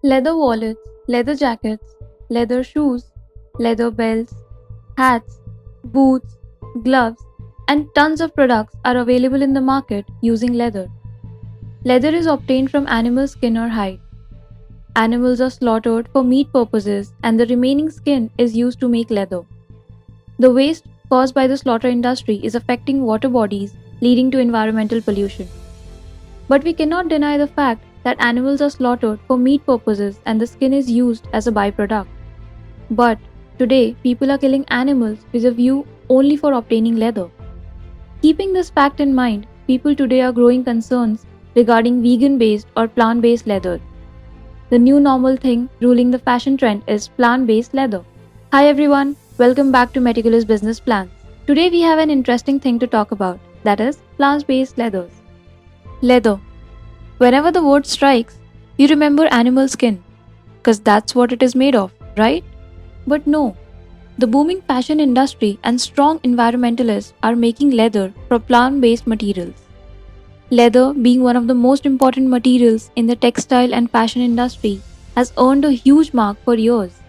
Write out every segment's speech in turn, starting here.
Leather wallets, leather jackets, leather shoes, leather belts, hats, boots, gloves, and tons of products are available in the market using leather. Leather is obtained from animal skin or hide. Animals are slaughtered for meat purposes, and the remaining skin is used to make leather. The waste caused by the slaughter industry is affecting water bodies, leading to environmental pollution. But we cannot deny the fact that animals are slaughtered for meat purposes and the skin is used as a byproduct. But today, people are killing animals with a view only for obtaining leather. Keeping this fact in mind, people today are growing concerns regarding vegan based or plant based leather. The new normal thing ruling the fashion trend is plant based leather. Hi everyone, welcome back to Meticulous Business Plans. Today we have an interesting thing to talk about, that is plant based leathers. Leather. Whenever the word strikes, you remember animal skin, because that's what it is made of, right? But no, the booming fashion industry and strong environmentalists are making leather from plant based materials. Leather, being one of the most important materials in the textile and fashion industry, has earned a huge mark for years.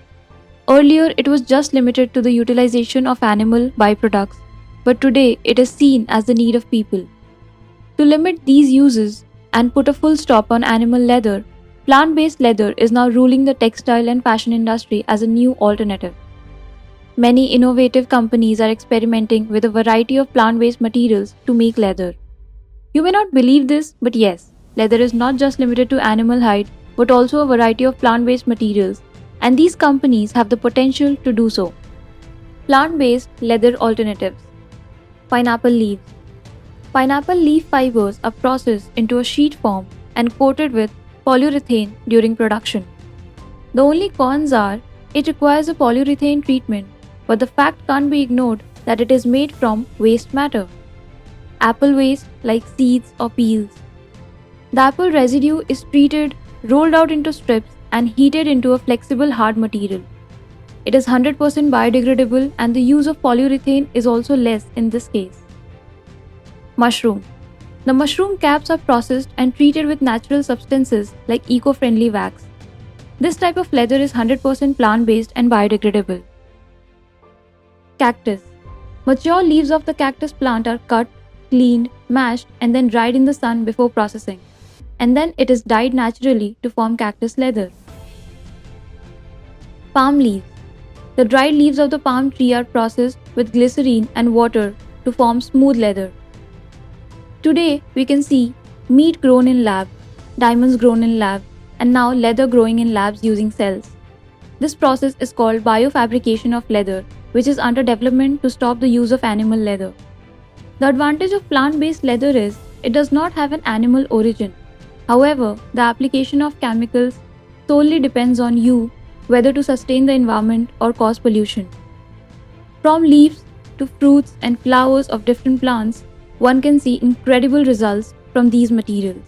Earlier, it was just limited to the utilization of animal byproducts, but today it is seen as the need of people. To limit these uses and put a full stop on animal leather, plant based leather is now ruling the textile and fashion industry as a new alternative. Many innovative companies are experimenting with a variety of plant based materials to make leather. You may not believe this, but yes, leather is not just limited to animal hide but also a variety of plant based materials, and these companies have the potential to do so. Plant based leather alternatives. Pineapple leaves. Pineapple leaf fibers are processed into a sheet form and coated with polyurethane during production. The only cons are it requires a polyurethane treatment, but the fact can't be ignored that it is made from waste matter. Apple waste like seeds or peels. The apple residue is treated, rolled out into strips, and heated into a flexible hard material. It is 100% biodegradable, and the use of polyurethane is also less in this case. Mushroom. The mushroom caps are processed and treated with natural substances like eco-friendly wax. This type of leather is 100% plant-based and biodegradable. Cactus. Mature leaves of the cactus plant are cut, cleaned, mashed, and then dried in the sun before processing. And then it is dyed naturally to form cactus leather. Palm leaves. The dried leaves of the palm tree are processed with glycerine and water to form smooth leather. Today, we can see meat grown in lab, diamonds grown in lab, and now leather growing in labs using cells. This process is called biofabrication of leather, which is under development to stop the use of animal leather. The advantage of plant-based leather is it does not have an animal origin. However, the application of chemicals solely depends on you whether to sustain the environment or cause pollution. From leaves to fruits and flowers of different plants, one can see incredible results from these materials.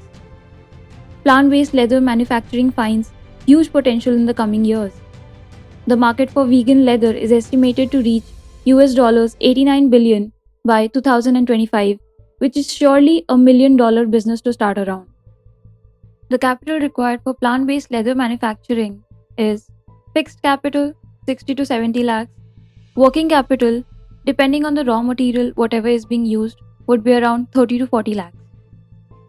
Plant-based leather manufacturing finds huge potential in the coming years. The market for vegan leather is estimated to reach $89 billion by 2025, which is surely a $1 million business to start around. The capital required for plant-based leather manufacturing is fixed capital 60 to 70 lakhs, working capital depending on the raw material whatever is being used would be around 30 to 40 lakhs.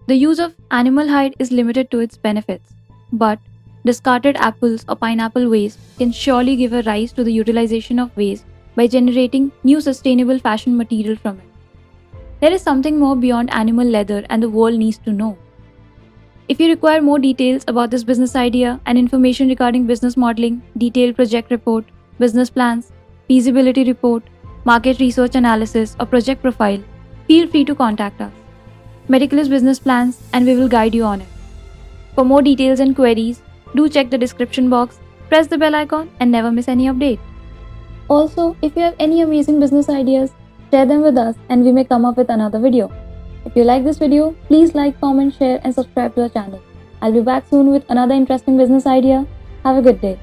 The use of animal hide is limited to its benefits, but discarded apples or pineapple waste can surely give a rise to the utilization of waste by generating new sustainable fashion material from it. There is something more beyond animal leather and the world needs to know. If you require more details about this business idea and information regarding business modeling, detailed project report, business plans, feasibility report, market research analysis, or project profile, feel free to contact us. Meticulous Business Plans, and we will guide you on it. For more details and queries, do check the description box, press the bell icon, and never miss any update. Also, if you have any amazing business ideas, share them with us and we may come up with another video. If you like this video, please like, comment, share, and subscribe to our channel. I'll be back soon with another interesting business idea. Have a good day.